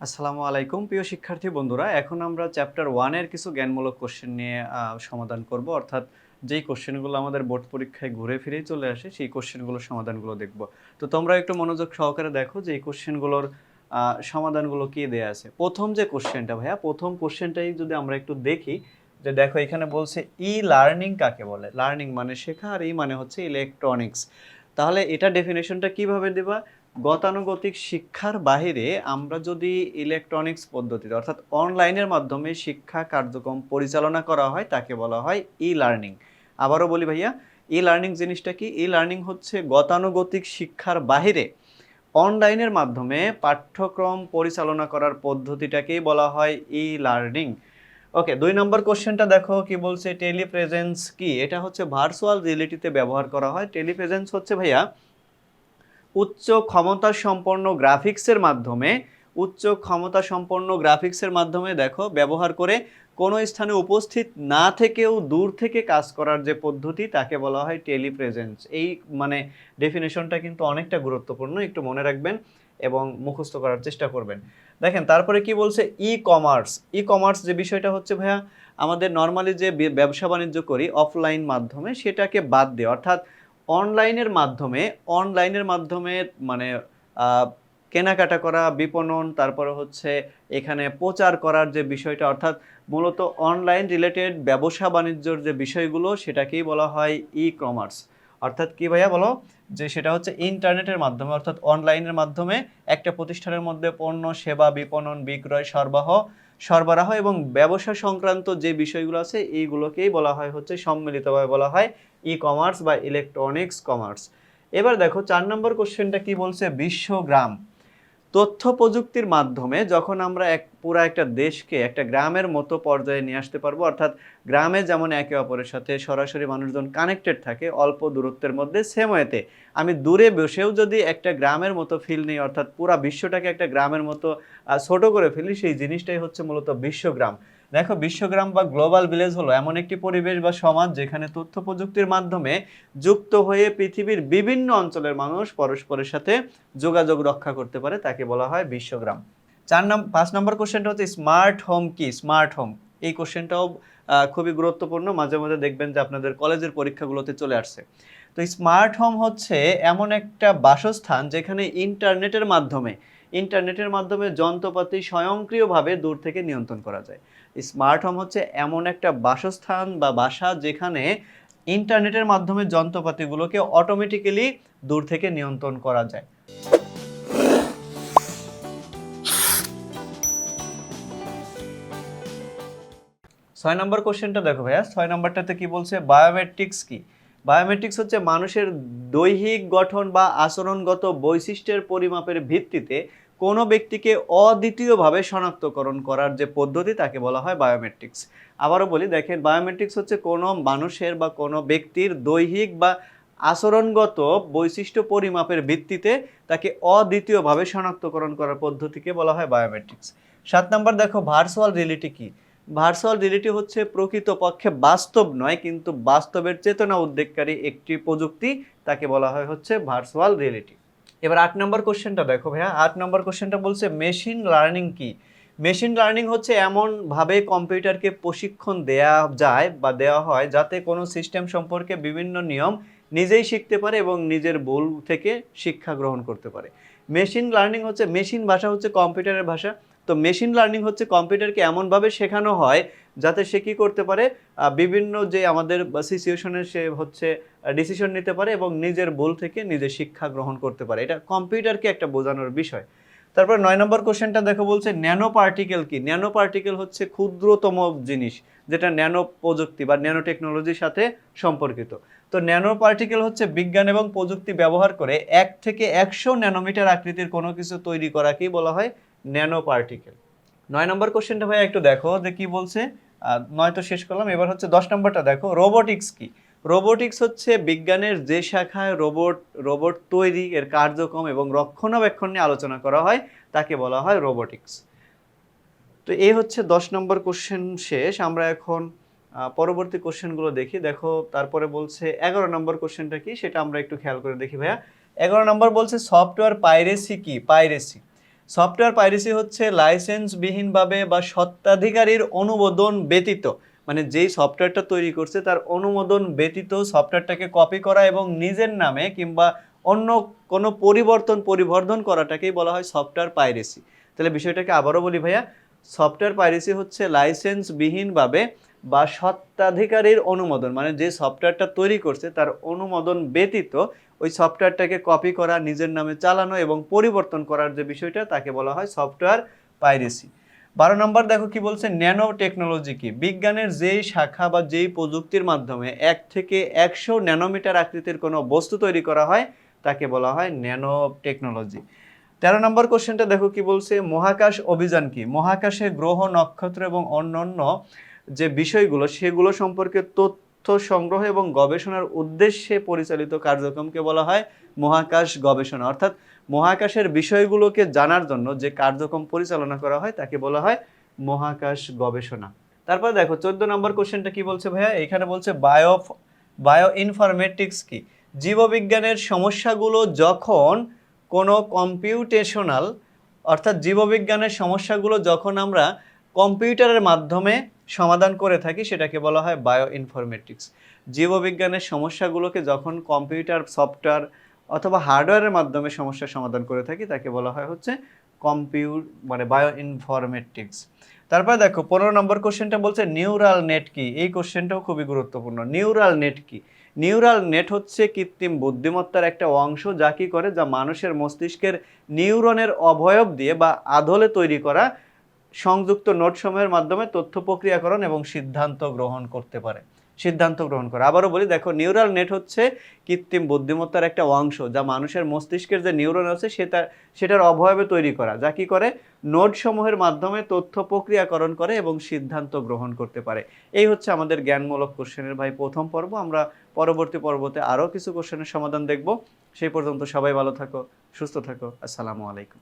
আসসালামু আলাইকুম প্রিয় শিক্ষার্থী বন্ধুরা। এখন আমরা চ্যাপ্টার 1 এর কিছু জ্ঞানমূলক কোশ্চেন নিয়ে সমাধান করব। অর্থাৎ যেই কোশ্চেনগুলো আমাদের বোর্ড পরীক্ষায় ঘুরে ফিরেই চলে আসে সেই কোশ্চেনগুলোর সমাধানগুলো দেখব। তো তোমরা একটু মনোযোগ সহকারে দেখো যে এই কোশ্চেনগুলোর সমাধানগুলো কি দেয়া আছে। প্রথম যে কোশ্চেনটা ভাইয়া, প্রথম কোশ্চেনটাই যদি আমরা একটু দেখি যে দেখো এখানে বলছে লার্নিং কাকে বলে? লার্নিং মানে শেখা আর মানে হচ্ছে ইলেকট্রনিক্স। তাহলে এটা ডেফিনেশনটা কিভাবে দিবা? গতানুগতিক শিক্ষার বাহিরে আমরা যদি ইলেকট্রনিক্স পদ্ধতিতে অর্থাৎ অনলাইনের মাধ্যমে শিক্ষা কার্যক্রম পরিচালনা করা হয় তাকে বলা হয় লার্নিং। আবারও বলি ভাইয়া, লার্নিং জিনিসটা কি? লার্নিং হচ্ছে গতানুগতিক শিক্ষার বাহিরে অনলাইনের মাধ্যমে পাঠ্যক্রম পরিচালনা করার পদ্ধতিটাকেই বলা হয় লার্নিং। ওকে, 2 নম্বর কোশ্চেনটা দেখো কি বলছে, টেলিপ্রেজেন্স কি? এটা হচ্ছে ভার্চুয়াল রিয়েলিটিতে ব্যবহার করা হয়। টেলিপ্রেজেন্স হচ্ছে ভাইয়া উচ্চ ক্ষমতা সম্পন্ন গ্রাফিক্সের মাধ্যমে দেখো ব্যবহার করে কোনো স্থানে উপস্থিত না থেকেও দূর থেকে কাজ করার যে পদ্ধতি তাকে বলা হয় টেলিপ্রেজেন্স। এই মানে ডেফিনেশনটা কিন্তু অনেকটা গুরুত্বপূর্ণ, একটু মনে রাখবেন এবং মুখস্থ করার চেষ্টা করবেন। দেখেন তারপরে কি বলছে, কমার্স যে বিষয়টা হচ্ছে ভাইয়া, আমাদের নর্মালি যে ব্যবসা বাণিজ্য করি অফলাইন মাধ্যমে সেটাকে বাদ দিয়ে অর্থাৎ অনলাইনের মাধ্যমে মানে কেনাকাটা করা, বিপণন, তারপরে হচ্ছে এখানে প্রচার করার যে বিষয়টা অর্থাৎ মূলত অনলাইন রিলেটেড ব্যবসা বাণিজ্যর যে বিষয়গুলো সেটাকেই বলা হয় কমার্স। অর্থাৎ কি ভাইয়া বলো, যে সেটা হচ্ছে ইন্টারনেটের মাধ্যমে অর্থাৎ অনলাইনের মাধ্যমে একটা প্রতিষ্ঠানের মধ্যে পণ্য সেবা বিপণন বিক্রয় সরবরাহ এবং ব্যবসা সংক্রান্ত যে বিষয়গুলো আছে এইগুলোকেই বলা হয় হচ্ছে সম্মিলিতভাবে বলা হয় কমার্স বা ইলেকট্রনিক্স কমার্স। এবার দেখো 4 নম্বর কোশ্চেনটা কি বলছে, বিশ্বগ্রাম। তথ্য প্রযুক্তির মাধ্যমে যখন আমরা পুরা একটা দেশকে একটা গ্রামের মতো পর্যায়ে নিয়ে আসতে পারবো, অর্থাৎ গ্রামে যেমন একে অপরের সাথে সরাসরি মানুষজন কানেক্টেড থাকে অল্প দূরত্বের মধ্যে, সেম ওয়েতে আমি দূরে বসেও যদি একটা গ্রামের মতো ফিল নিই অর্থাৎ পুরা বিশ্বটাকে একটা গ্রামের মতো ছোট করে ফেলি, সেই জিনিসটাই হচ্ছে মূলত বিশ্বগ্রাম। দেখো বিশ্বগ্রাম বা গ্লোবাল ভিলেজ হলো এমন একটি পরিবেশ বা সমাজ যেখানে তথ্য প্রযুক্তির মাধ্যমে যুক্ত হয়ে পৃথিবীর বিভিন্ন অঞ্চলের মানুষ পরস্পরের সাথে যোগাযোগ রক্ষা করতে পারে, তাকে বলা হয় বিশ্বগ্রাম। 5 নম্বর কোশ্চেনটা হচ্ছে স্মার্ট হোম কি? স্মার্ট হোম এই কোশ্চেনটাও খুবই গুরুত্বপূর্ণ, মাঝে মাঝে দেখবেন যে আপনাদের কলেজের পরীক্ষাগুলোতে চলে আসছে। তো স্মার্ট হোম হচ্ছে এমন একটা বাসস্থান যেখানে ইন্টারনেটের মাধ্যমে যন্ত্রপাতি স্বয়ংক্রিয়ভাবে দূর থেকে নিয়ন্ত্রণ করা যায়। স্মার্ট হোম হচ্ছে এমন একটা বাসস্থান বা বাসা যেখানে ইন্টারনেটের মাধ্যমে যন্ত্রপাতিগুলোকে অটোমেটিক্যালি দূর থেকে নিয়ন্ত্রণ করা যায়। 6 নম্বর কোশ্চেনটা দেখো ভাইয়া, 6 নম্বরটাতে কি বলছে, বায়োমেট্রিক্স কি? বায়োমেট্রিক্স হচ্ছে মানুষের দৈহিক গঠন বা আচরণগত বৈশিষ্ট্যের পরিমাপের ভিত্তিতে কোনো ব্যক্তিকে অদ্বিতীয়ভাবে শনাক্তকরণ করার যে পদ্ধতি তাকে বলা হয় বায়োমেট্রিক্স। আবারও বলি, দেখেন বায়োমেট্রিক্স হচ্ছে কোনো মানুষের বা কোনো ব্যক্তির দৈহিক বা আচরণগত বৈশিষ্ট্য পরিমাপের ভিত্তিতে তাকে অদ্বিতীয়ভাবে শনাক্তকরণ করার পদ্ধতিকে বলা হয় বায়োমেট্রিক্স। 7 নম্বর দেখো, ভার্চুয়াল রিয়েলিটি কি? ভার্চুয়াল রিয়েলিটি হচ্ছে প্রকৃতপক্ষে বাস্তব নয় কিন্তু বাস্তবের চেতনা উদ্রেককারী একটি প্রযুক্তি, তাকে বলা হয় হচ্ছে ভার্চুয়াল রিয়েলিটি। এবার 8 নম্বর কোশ্চেনটা দেখো ভাইয়া, 8 নম্বর কোশ্চেনটা বলছে মেশিন লার্নিং কি? মেশিন লার্নিং হচ্ছে এমনভাবে কম্পিউটারকে প্রশিক্ষণ দেয়া যায় বা দেওয়া হয় যাতে কোনো সিস্টেম সম্পর্কে বিভিন্ন নিয়ম নিজেই শিখতে পারে এবং নিজের ভুল থেকে শিক্ষা গ্রহণ করতে পারে। মেশিন লার্নিং হচ্ছে, মেশিন ভাষা হচ্ছে কম্পিউটারের ভাষা। তো মেশিন লার্নিং হচ্ছে কম্পিউটারকে এমনভাবে শেখানো হয় যাতে সে কী করতে পারে, বিভিন্ন যে আমাদের সিচুয়েশনে সে হচ্ছে ডিসিশন নিতে পারে এবং নিজের ভুল থেকে নিজে শিক্ষা গ্রহণ করতে পারে। এটা কম্পিউটারকে একটা বোঝানোর বিষয়। তারপর 9 নম্বর কোশ্চেনটা দেখো, বলছে ন্যানো পার্টিকেল কি? ন্যানো পার্টিকেল হচ্ছে ক্ষুদ্রতম জিনিস যেটা ন্যানো প্রযুক্তি বা ন্যানো টেকনোলজির সাথে সম্পর্কিত। তো ন্যানো পার্টিকেল হচ্ছে বিজ্ঞান এবং প্রযুক্তি ব্যবহার করে 1 থেকে 100 ন্যানোমিটার আকৃতির কোনো কিছু তৈরি করাকেই বলা হয় ন্যানো পার্টিকেল। 9 নম্বর কোশ্চেনটা ভাই একটু দেখো যে কি বলছে। 9 তো শেষ করলাম, এবার হচ্ছে 10 নম্বরটা দেখো, রোবোটিক্স কি? রোবোটিক্স হচ্ছে বিজ্ঞানের যে শাখায় রোবট তৈরি, এর কার্যক্রম এবং রক্ষণাবেক্ষণ নিয়ে আলোচনা করা হয় তাকে বলা হয় রোবোটিক্স। তো এই হচ্ছে 10 নম্বর কোশ্চেন শেষ। আমরা এখন পরবর্তী কোশ্চেনগুলো দেখি। দেখো তারপরে বলছে 11 নম্বর কোশ্চেনটা কি সেটা আমরা একটু খেয়াল করে দেখি ভাইয়া। 11 নম্বর বলছে সফটওয়্যার পাইরেসি কি? পাইরেসি সফটওয়্যার পাইরেসি হচ্ছে লাইসেন্সবিহীনভাবে বা স্বত্বাধিকারীর অনুমোদন ব্যতীত, মানে যেই সফটওয়্যারটা তৈরি করছে তার অনুমোদন ব্যতীত সফটওয়্যারটাকে কপি করা এবং নিজের নামে কিংবা অন্য কোনো পরিবর্ধন করাটাকেই বলা হয় সফটওয়্যার পাইরেসি। তাহলে বিষয়টাকে আবারও বলি ভাইয়া, সফটওয়্যার পাইরেসি হচ্ছে লাইসেন্সবিহীনভাবে বা স্বত্বাধিকারীর অনুমোদন, মানে যে সফটওয়্যারটা তৈরি করছে তার অনুমোদন ব্যতীত ওই সফটওয়্যারটাকে কপি করা, নিজের নামে চালানো এবং পরিবর্তন করার যে বিষয়টা তাকে বলা হয় সফটওয়্যার পাইরেসি। 12 নম্বর দেখো কি বলছে, ন্যানো টেকনোলজি কি? বিজ্ঞানের যেই শাখা বা যেই প্রযুক্তির মাধ্যমে 1 থেকে 100 ন্যানোমিটার আকৃতির কোনো বস্তু তৈরি করা হয় তাকে বলা হয় ন্যানো টেকনোলজি। 13 নম্বর কোশ্চেনটা দেখো কি বলছে, মহাকাশ অভিযান কি? মহাকাশে গ্রহ, নক্ষত্র এবং অন্যান্য যে বিষয়গুলো সেগুলো সম্পর্কে তথ্য সংগ্রহ এবং গবেষণার উদ্দেশ্যে পরিচালিত কার্যক্রমকে বলা হয় মহাকাশ গবেষণা। অর্থাৎ মহাকাশের বিষয়গুলোকে জানার জন্য যে কার্যক্রম পরিচালনা করা হয় তাকে বলা হয় মহাকাশ গবেষণা। তারপর দেখো 14 নম্বর কোশ্চেনটা কি বলছে ভাইয়া, এখানে বলছে বায়ো ইনফরমেটিক্স কি? জীববিজ্ঞানের সমস্যাগুলো যখন কোনো কম্পিউটেশনাল, অর্থাৎ জীববিজ্ঞানের সমস্যাগুলো যখন আমরা কম্পিউটারের মাধ্যমে সমাধান করে থাকি সেটাকে বলা হয় বায়ো ইনফরমেটিক্স। জীববিজ্ঞানের সমস্যাগুলোকে যখন কম্পিউটার সফটওয়্যার অথবা হার্ডওয়্যারের মাধ্যমে সমস্যার সমাধান করে থাকি তাকে বলা হয় হচ্ছে মানে বায়ো ইনফরমেটিক্স। তারপর দেখো 15 নম্বর কোশ্চেনটা বলছে নিউরাল নেট কি? এই কোশ্চেনটাও খুবই গুরুত্বপূর্ণ। নিউরাল নেট কি? নিউরাল নেট হচ্ছে কৃত্রিম বুদ্ধিমত্তার একটা অংশ, যা কি করে, যা মানুষের মস্তিষ্কের নিউরনের অবয়ব দিয়ে বা আদলে তৈরি করা সংযুক্ত নোটসমূহের মাধ্যমে তথ্য প্রক্রিয়াকরণ এবং সিদ্ধান্ত গ্রহণ করতে পারে। সিদ্ধান্ত গ্রহণ করা, আবারও বলি দেখো, নিউরাল নেট হচ্ছে কৃত্রিম বুদ্ধিমত্তার একটা অংশ, যা মানুষের মস্তিষ্কের যে নিউরন আছে সেটার অবয়বে তৈরি করা, যা কি করে, নোটসমূহের মাধ্যমে তথ্য প্রক্রিয়াকরণ করে এবং সিদ্ধান্ত গ্রহণ করতে পারে। এই হচ্ছে আমাদের জ্ঞানমূলক কোশ্চেনের ভাই প্রথম পর্ব। আমরা পরবর্তী পর্বতে আরও কিছু কোশ্চেনের সমাধান দেখব। সেই পর্যন্ত সবাই ভালো থাকো, সুস্থ থাকো। আসসালামু আলাইকুম।